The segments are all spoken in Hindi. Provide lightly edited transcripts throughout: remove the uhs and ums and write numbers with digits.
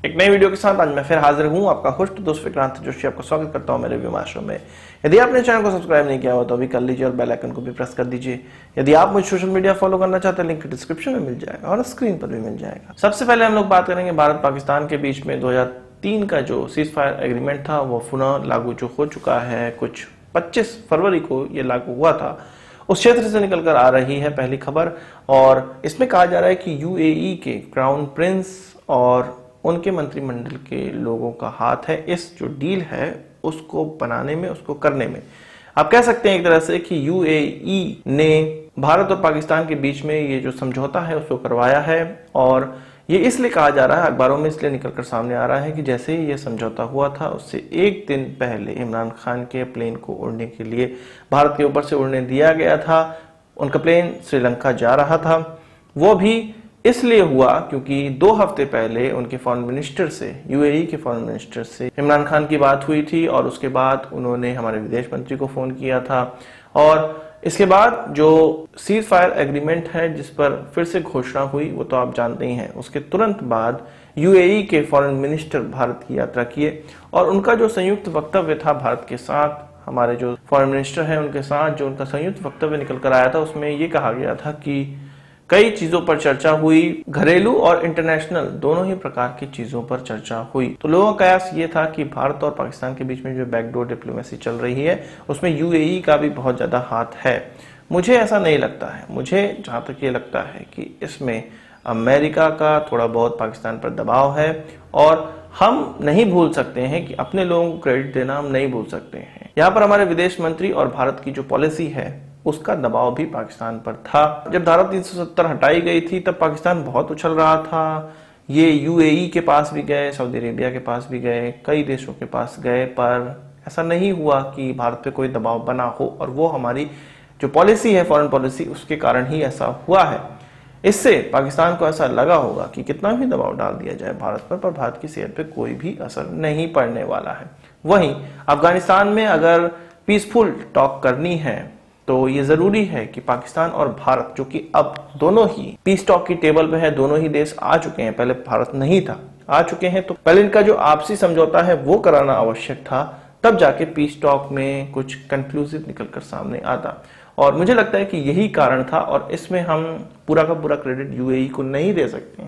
एक नई वीडियो के साथ आज मैं फिर हाजिर हूं, आपका होस्ट दोस्त विक्रांत जोशी आपका स्वागत करता हूं मेरे व्यू शो में। यदि आपने चैनल को सब्सक्राइब नहीं किया हो तो अभी कर लीजिए और बेल आइकन को भी प्रेस कर दीजिए। यदि आप मुझे सोशल मीडिया फॉलो करना चाहते हैं, लिंक डिस्क्रिप्शन में मिल जाएगा और स्क्रीन पर भी मिल जाएगा। सबसे पहले हम लोग बात करेंगे भारत पाकिस्तान के बीच में 2003 का जो सीज फायर एग्रीमेंट था वो पुनः लागू जो हो चुका है। कुछ 25 फरवरी को ये लागू हुआ था। उस क्षेत्र से निकलकर आ रही है पहली खबर और इसमें कहा जा रहा है कि यूएई के क्राउन प्रिंस और उनके मंत्रिमंडल के लोगों का हाथ है इस जो डील है उसको बनाने में, उसको करने में। आप कह सकते हैं एक तरह से कि यूएई ने भारत और पाकिस्तान के बीच में ये जो समझौता है उसको करवाया है। और ये इसलिए कहा जा रहा है, अखबारों में इसलिए निकलकर सामने आ रहा है कि जैसे ही ये समझौता हुआ था उससे एक दिन पहले इमरान खान के प्लेन को उड़ने के लिए भारत के ऊपर से उड़ने दिया गया था। उनका प्लेन श्रीलंका जा रहा था। वो भी इसलिए हुआ क्योंकि 2 हफ्ते पहले उनके फॉरेन मिनिस्टर से, यूएई के फॉरेन मिनिस्टर से इमरान खान की बात हुई थी और उसके बाद उन्होंने हमारे विदेश मंत्री को फोन किया था। और इसके बाद जो सीज फायर एग्रीमेंट है जिस पर फिर से घोषणा हुई वो तो आप जानते ही हैं। उसके तुरंत बाद यूएई के फॉरेन मिनिस्टर भारत की यात्रा किए और उनका जो संयुक्त वक्तव्य था भारत के साथ, हमारे जो फॉरेन मिनिस्टर हैं उनके साथ जो उनका संयुक्त वक्तव्य निकल कर आया था उसमें ये कहा गया था कि कई चीजों पर चर्चा हुई, घरेलू और इंटरनेशनल दोनों ही प्रकार की चीजों पर चर्चा हुई। तो लोगों का कयास ये था कि भारत और पाकिस्तान के बीच में जो बैकडोर डिप्लोमेसी चल रही है उसमें यूएई का भी बहुत ज्यादा हाथ है। मुझे ऐसा नहीं लगता है। मुझे जहां तक ये लगता है कि इसमें अमेरिका का थोड़ा बहुत पाकिस्तान पर दबाव है और हम नहीं भूल सकते हैं कि अपने लोगों को क्रेडिट देना हम नहीं भूल सकते हैं। यहाँ पर हमारे विदेश मंत्री और भारत की जो पॉलिसी है उसका दबाव भी पाकिस्तान पर था। जब धारा 370 हटाई गई थी तब पाकिस्तान बहुत उछल रहा था। ये यूएई के पास भी गए, सऊदी अरेबिया के पास भी गए, कई देशों के पास गए, पर ऐसा नहीं हुआ कि भारत पे कोई दबाव बना हो। और वो हमारी जो पॉलिसी है, फॉरेन पॉलिसी, उसके कारण ही ऐसा हुआ है। इससे पाकिस्तान को ऐसा लगा होगा कि कितना भी दबाव डाल दिया जाए भारत पर भारत की सेहत पे कोई भी असर नहीं पड़ने वाला है। वहीं अफगानिस्तान में अगर पीसफुल टॉक करनी है तो ये जरूरी है कि पाकिस्तान और भारत, जो कि अब दोनों ही पीस टॉक की टेबल पे है, दोनों ही देश आ चुके हैं, पहले भारत नहीं था, आ चुके हैं, तो पहले इनका जो आपसी समझौता है वो कराना आवश्यक था, तब जाके पीस टॉक में कुछ कंक्लूसिव निकलकर सामने आता। और मुझे लगता है कि यही कारण था और इसमें हम पूरा का पूरा क्रेडिट यूएई को नहीं दे सकते।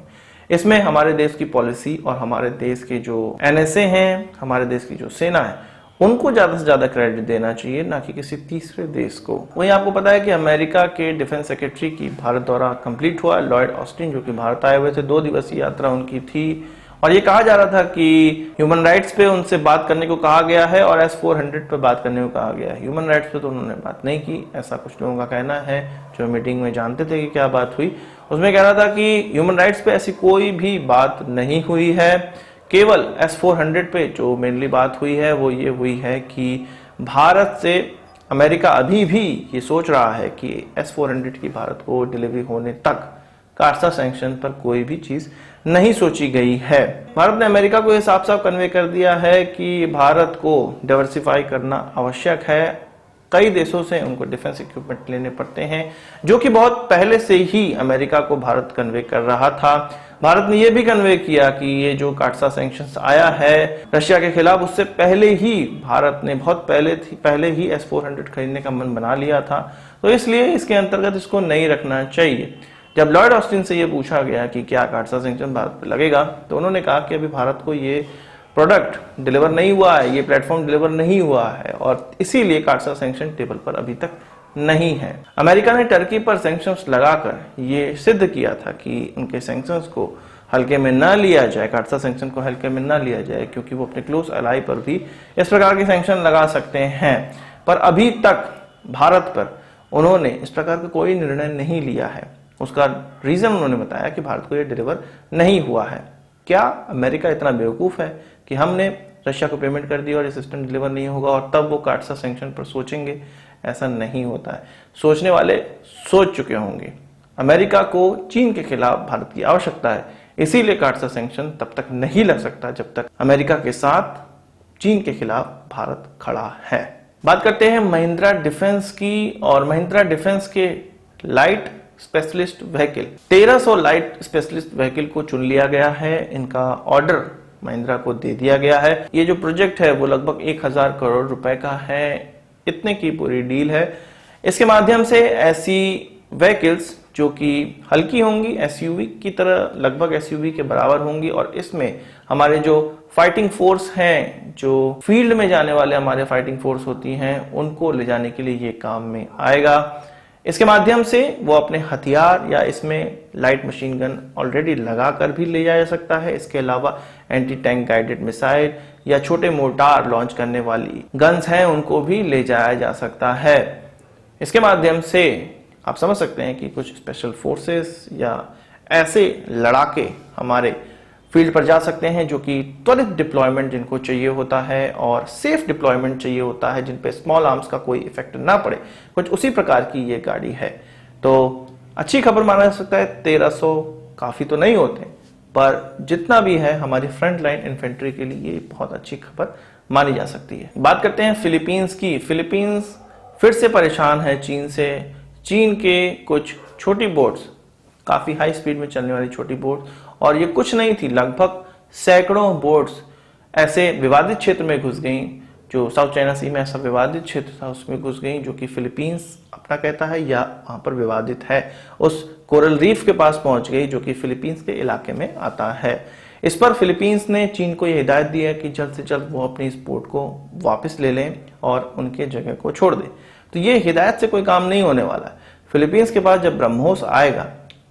इसमें हमारे देश की पॉलिसी और हमारे देश के जो एनएसए हैं, हमारे देश की जो सेना है, उनको ज्यादा से ज्यादा क्रेडिट देना चाहिए, ना कि किसी तीसरे देश को। वहीं आपको पता है कि अमेरिका के डिफेंस सेक्रेटरी की भारत दौरा कंप्लीट हुआ। लॉयड ऑस्टिन जो कि भारत आए हुए थे, 2 दिवसीय यात्रा उनकी थी और ये कहा जा रहा था कि ह्यूमन राइट्स पे उनसे बात करने को कहा गया है और S-400 पे बात करने को कहा गया है। ह्यूमन राइट्स पे तो उन्होंने बात नहीं की, ऐसा कुछ लोगों का कहना है जो मीटिंग में जानते थे कि क्या बात हुई। उसमें कह रहा था कि ह्यूमन राइट्स पे ऐसी कोई भी बात नहीं हुई है। केवल S-400 पे जो मेनली बात हुई है वो ये हुई है कि भारत से अमेरिका अभी भी ये सोच रहा है कि S-400 की भारत को डिलीवरी होने तक कार्सा सैंक्शन पर कोई भी चीज नहीं सोची गई है। भारत ने अमेरिका को ये साफ साफ कन्वे कर दिया है कि भारत को डाइवर्सिफाई करना आवश्यक है। कई देशों से उनको डिफेंस इक्विपमेंट लेने पड़ते हैं, जो कि बहुत पहले से ही अमेरिका को भारत कन्वे कर रहा था। भारत ने यह भी कन्वे किया कि ये जो कार्सा सैंक्शंस आया है रशिया के खिलाफ, उससे पहले ही भारत ने बहुत पहले ही S-400 खरीदने का मन बना लिया था। तो इसलिए इसके अंतर्गत इसको नहीं रखना चाहिए। जब लॉयड ऑस्टिन से ये पूछा गया कि क्या कार्सा सैंक्शन भारत पर लगेगा, तो उन्होंने कहा कि अभी भारत को ये प्रोडक्ट डिलीवर नहीं हुआ है, ये प्लेटफॉर्म डिलीवर नहीं हुआ है और इसीलिए कार्सा सैंक्शन टेबल पर अभी तक नहीं है। अमेरिका ने टर्की पर सैंक्शंस लगाकर ये सिद्ध किया था कि उनके सैंक्शंस को हल्के में न लिया जाए, कार्सा सैंक्शन को हल्के में न लिया जाए, क्योंकि वो अपने क्लोज अलाई पर भी इस प्रकार के सैंक्शन लगा सकते हैं। पर अभी तक भारत पर उन्होंने इस प्रकार का कोई निर्णय नहीं लिया है। उसका रीजन उन्होंने बताया कि भारत को यह डिलीवर नहीं हुआ है। क्या अमेरिका इतना बेवकूफ है कि हमने रशिया को पेमेंट कर दी और ये सिस्टम डिलीवर नहीं होगा और तब वो कार्सा सैंक्शन पर सोचेंगे? ऐसा नहीं होता है। सोचने वाले सोच चुके होंगे। अमेरिका को चीन के खिलाफ भारत की आवश्यकता है, इसीलिए कार्सा सैंक्शन तब तक नहीं लग सकता जब तक अमेरिका के साथ चीन के खिलाफ भारत खड़ा है। बात करते हैं महिंद्रा डिफेंस की और महिंद्रा डिफेंस के light specialist vehicle 1300 light specialist vehicle को चुन लिया गया है। इनका ऑर्डर महिंद्रा को दे दिया गया है। ये जो प्रोजेक्ट है वो लगभग 1000 करोड़ रुपए का है, इतने की पूरी डील है। इसके माध्यम से ऐसी व्हीकल्स जो कि हल्की होंगी, एसयूवी की तरह लगभग एसयूवी के बराबर होंगी, और इसमें हमारे जो फाइटिंग फोर्स हैं, जो फील्ड में जाने वाले हमारे फाइटिंग फोर्स होती हैं, उनको ले जाने के लिए ये काम में आएगा। इसके माध्यम से वो अपने हथियार या इसमें लाइट मशीन गन ऑलरेडी लगाकर भी ले जाया जा सकता है। इसके अलावा एंटी टैंक गाइडेड मिसाइल या छोटे मोर्टार लॉन्च करने वाली गन्स हैं, उनको भी ले जाया जा सकता है। इसके माध्यम से आप समझ सकते हैं कि कुछ स्पेशल फोर्सेस या ऐसे लड़ाके हमारे फील्ड पर जा सकते हैं जो कि त्वरित डिप्लॉयमेंट जिनको चाहिए होता है और सेफ डिप्लॉयमेंट चाहिए होता है, जिन पे स्मॉल आर्म्स का कोई इफेक्ट ना पड़े, कुछ उसी प्रकार की ये गाड़ी है। तो अच्छी खबर माना जा सकता है। 1300 काफी तो नहीं होते, पर जितना भी है हमारी फ्रंट लाइन इन्फेंट्री के लिए ये बहुत अच्छी खबर मानी जा सकती है। बात करते हैं फिलीपींस की। फिलीपींस फिर से परेशान है चीन से। चीन के कुछ छोटी बोट्स, काफी हाई स्पीड में चलने वाली छोटी बोट्स, और ये कुछ नहीं थी, लगभग सैकड़ों बोट्स ऐसे विवादित क्षेत्र में घुस गईं, जो साउथ चाइना सी में ऐसा विवादित क्षेत्र था उसमें घुस गईं, जो कि फिलीपींस अपना कहता है या वहां पर विवादित है। उस कोरल रीफ के पास पहुंच गई जो कि फिलीपींस के इलाके में आता है। इस पर फिलीपींस ने चीन को यह हिदायत दी है कि जल्द से जल्द वो अपनी इस बोट को वापस ले लें और उनके जगह को छोड़ दें। तो ये हिदायत से कोई काम नहीं होने वाला है। फिलीपींस के पास जब ब्रह्मोस आएगा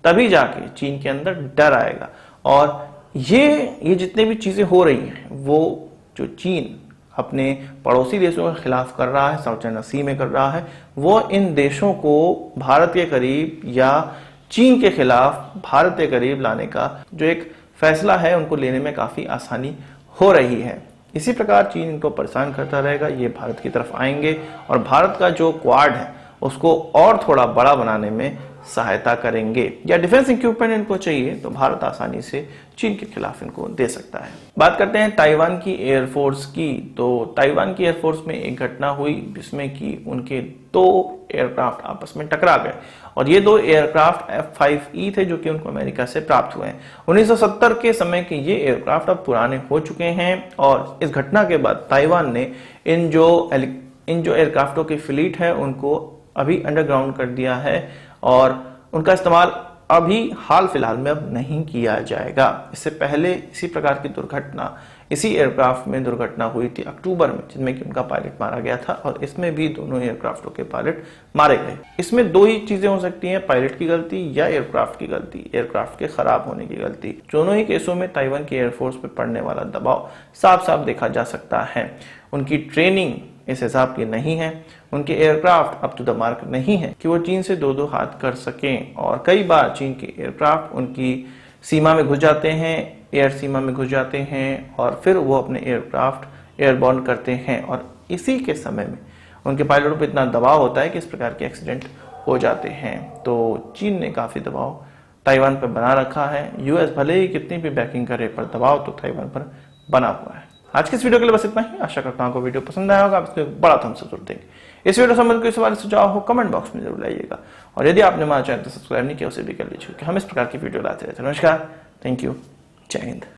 तभी जाके चीन के अंदर डर आएगा। और ये जितने भी चीजें हो रही हैं, वो जो चीन अपने पड़ोसी देशों के खिलाफ कर रहा है, साउथ चाइना सी में कर रहा है, वो इन देशों को भारत के करीब या चीन के खिलाफ भारत के करीब लाने का जो एक फैसला है, उनको लेने में काफी आसानी हो रही है। इसी प्रकार चीन इनको परेशान करता रहेगा, ये भारत की तरफ आएंगे और भारत का जो क्वाड है उसको और थोड़ा बड़ा बनाने में सहायता करेंगे, या डिफेंस इक्विपमेंट इनको चाहिए तो भारत आसानी से चीन के खिलाफ इनको दे सकता है। बात करते हैं ताइवान की एयरफोर्स की। तो ताइवान की एयरफोर्स में एक घटना हुई जिसमें कि उनके 2 एयरक्राफ्ट आपस में टकरा गए, और ये 2 एयरक्राफ्ट F-5E थे जो कि उनको अमेरिका से प्राप्त हुए हैं। 1970 के समय के ये एयरक्राफ्ट अब पुराने हो चुके हैं, और इस घटना के बाद ताइवान ने इन जो एयरक्राफ्टों की फ्लीट है उनको अभी अंडरग्राउंड कर दिया है, और उनका इस्तेमाल अभी हाल फिलहाल में अब नहीं किया जाएगा। इससे पहले इसी प्रकार की दुर्घटना इसी एयरक्राफ्ट में दुर्घटना हुई थी अक्टूबर में, जिनमें कि उनका पायलट मारा गया था, और इसमें भी दोनों एयरक्राफ्टों के पायलट मारे गए। इसमें 2 ही चीजें हो सकती हैं, पायलट की गलती या एयरक्राफ्ट की गलती, एयरक्राफ्ट के खराब होने की गलती। दोनों ही केसों में ताइवान की एयरफोर्स पर पड़ने वाला दबाव साफ साफ देखा जा सकता है। उनकी ट्रेनिंग इस हिसाब की नहीं है, उनके aircraft up to the mark नहीं है कि वो चीन से 2-2 हाथ कर सकें, और कई बार चीन के एयरक्राफ्ट उनकी सीमा में घुस जाते हैं, एयर सीमा में घुस जाते हैं, और फिर वो अपने एयरक्राफ्ट एयरबॉर्न करते हैं, और इसी के समय में उनके पायलटों पर इतना दबाव होता है कि इस प्रकार के एक्सीडेंट हो जाते हैं। तो चीन ने काफी दबाव ताइवान पर बना रखा है। यूएस भले ही कितनी भी बैकिंग करे, पर दबाव तो ताइवान पर बना हुआ है। आज के इस वीडियो के लिए बस इतना ही। आशा करता हूं आपको वीडियो पसंद आया होगा, आप इसमें बड़ा थम्स अप जरूर देंगे। इस वीडियो संबंध कोई सवाल सुझाव हो कमेंट बॉक्स में जरूर लाइएगा, और यदि आपने हमारा चैनल सब्सक्राइब नहीं किया उसे भी कर लीजिए, क्योंकि हम इस प्रकार की वीडियो लाते रहते हैं। नमस्कार, थैंक यू, जय हिंद।